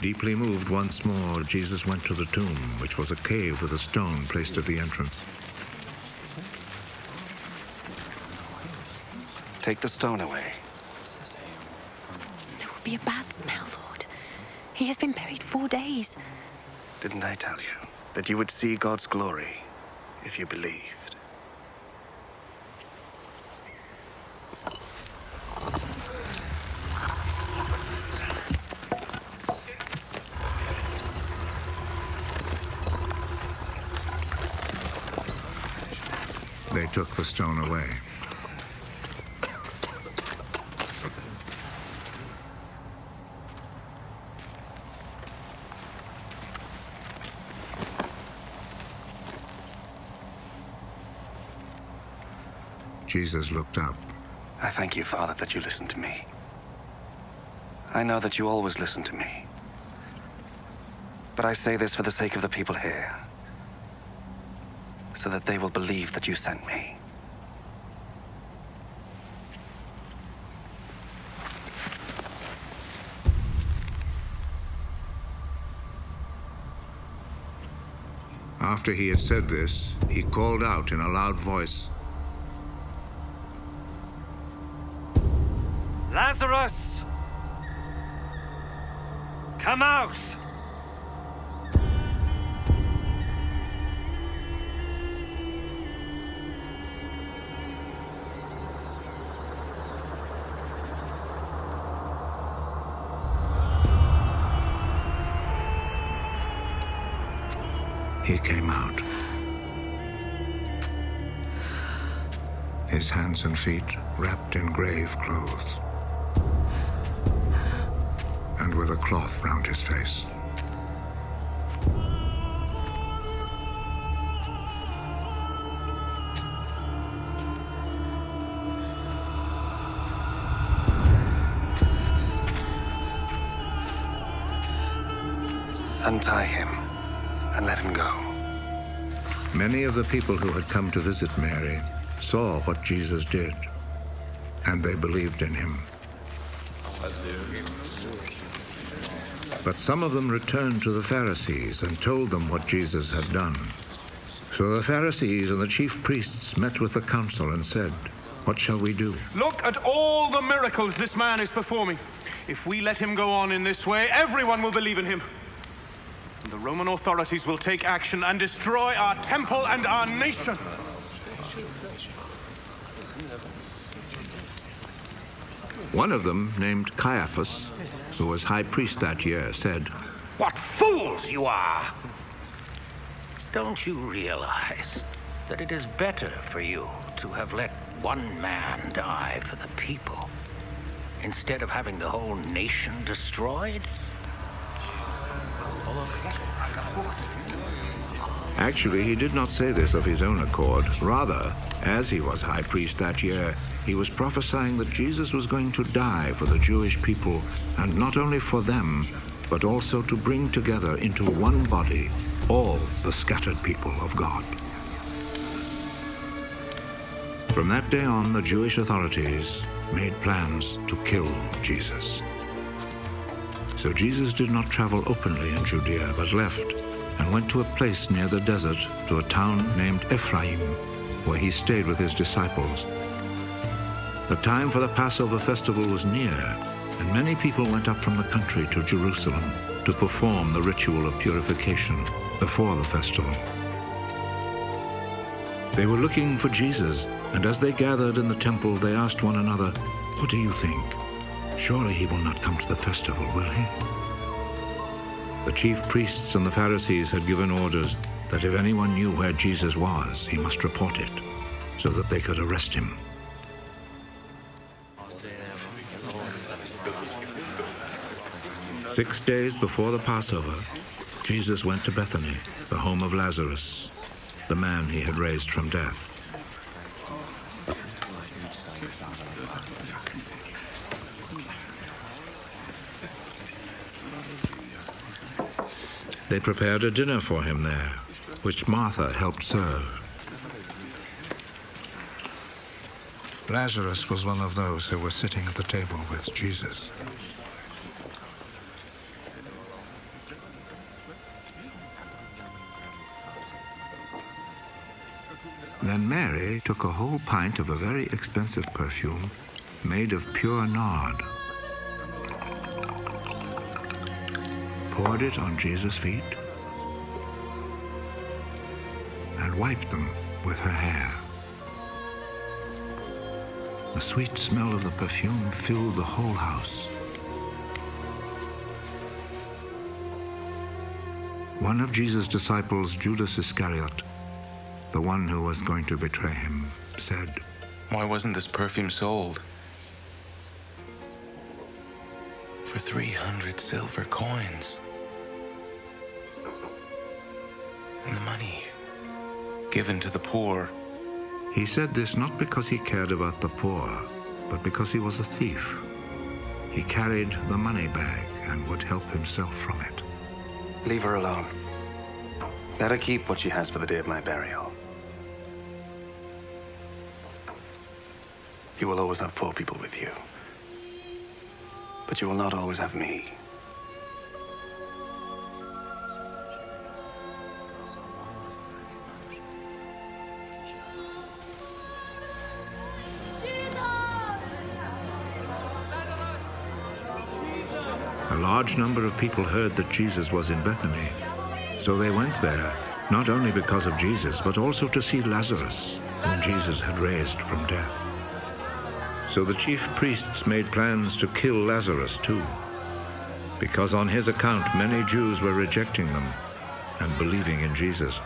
Deeply moved once more, Jesus went to the tomb, which was a cave with a stone placed at the entrance. Take the stone away. There will be a bad smell, Lord. He has been buried 4 days. Didn't I tell you that you would see God's glory if you believed? They took the stone away. Jesus looked up. I thank you, Father, that you listened to me. I know that you always listen to me. But I say this for the sake of the people here, so that they will believe that you sent me. After he had said this, he called out in a loud voice, Lazarus! Come out! He came out. His hands and feet wrapped in grave clothes, and with a cloth round his face. Untie him and let him go. Many of the people who had come to visit Mary saw what Jesus did, and they believed in him. But some of them returned to the Pharisees and told them what Jesus had done. So the Pharisees and the chief priests met with the council and said, "What shall we do?" Look at all the miracles this man is performing. If we let him go on in this way, everyone will believe in him. And the Roman authorities will take action and destroy our temple and our nation. One of them, named Caiaphas, who was high priest that year, said, What fools you are! Don't you realize that it is better for you to have let one man die for the people instead of having the whole nation destroyed? Actually, he did not say this of his own accord. Rather, as he was high priest that year, he was prophesying that Jesus was going to die for the Jewish people, and not only for them, but also to bring together into one body all the scattered people of God. From that day on, the Jewish authorities made plans to kill Jesus. So Jesus did not travel openly in Judea, but left and went to a place near the desert, to a town named Ephraim, where he stayed with his disciples. The time for the Passover festival was near, and many people went up from the country to Jerusalem to perform the ritual of purification before the festival. They were looking for Jesus, and as they gathered in the temple, they asked one another, "What do you think? Surely he will not come to the festival, will he?" The chief priests and the Pharisees had given orders that if anyone knew where Jesus was, he must report it, so that they could arrest him. Six days before the Passover, Jesus went to Bethany, the home of Lazarus, the man he had raised from death. They prepared a dinner for him there, which Martha helped serve. Lazarus was one of those who were sitting at the table with Jesus. Then Mary took a whole pint of a very expensive perfume made of pure nard, poured it on Jesus' feet, and wiped them with her hair. The sweet smell of the perfume filled the whole house. One of Jesus' disciples, Judas Iscariot, the one who was going to betray him, said, "Why wasn't this perfume sold for 300 silver coins? And the money given to the poor." He said this not because he cared about the poor, but because he was a thief. He carried the money bag and would help himself from it. Leave her alone. Let her keep what she has for the day of my burial. You will always have poor people with you. But you will not always have me. A large number of people heard that Jesus was in Bethany, so they went there, not only because of Jesus, but also to see Lazarus, whom Jesus had raised from death. So the chief priests made plans to kill Lazarus too, because on his account many Jews were rejecting them and believing in Jesus.